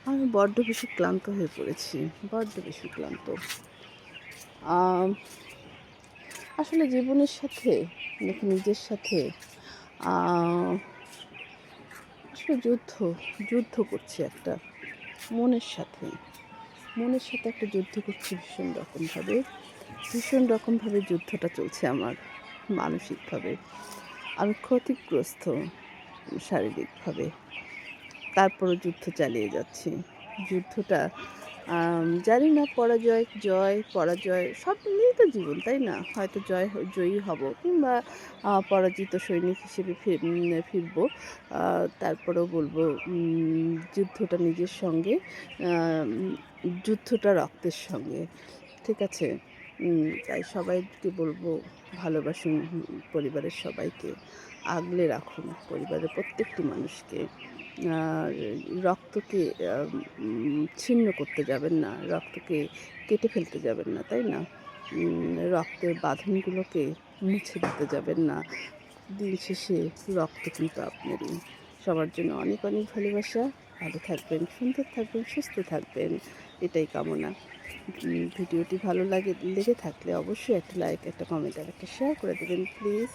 আমি বড্ড বেশি ক্লান্ত হয়ে পড়েছি, বড্ড বেশি ক্লান্ত। আম আসলে জীবনের সাথে নাকি নিজের সাথে আ আসলে যুদ্ধ করছি একটা মনের সাথে। মনের সাথে একটা যুদ্ধ করছি ভীষণ রকমভাবে যুদ্ধটা চলছে আমার মানসিকভাবে। আমি ক্ষতিগ্রস্ত শারীরিকভাবে। তারপরও যুদ্ধ চালিয়ে যাচ্ছি। যুদ্ধটা জানি না পরাজয় সব মিলিয়েই তো জীবন, তাই না? হয়তো জয়ী হব কিংবা পরাজিত সৈনিক হিসেবে ফিরবো। আ তারপরেও বলবো যুদ্ধটা নিজের সঙ্গে, আম যুদ্ধটা রক্তের সঙ্গে। ঠিক আছে? তাই সবাইকে বলবো ভালোবাসুন পরিবারের সবাইকে। আগলে রাখুন পরিবারের প্রত্যেকটি মানুষকে। আর রক্তকে ছিন্ন করতে যাবেন না। রক্তকে কেটে ফেলতে যাবেন না, তাই না? রক্তের বাঁধনগুলোকে মুছে দিতে যাবেন না। দিন শেষে রক্ত কিন্তু আপনারই। সবার জন্য অনেক, অনেক ভালোবাসা। ভালো থাকবেন, সুন্দর থাকবেন, সুস্থ থাকবেন। এটাই কামনা। ভিডিওটি ভালো লেগে থাকলে অবশ্যই একটা লাইক, একটা কমেন্ট আর একটা শেয়ার করে দেবেন প্লিজ।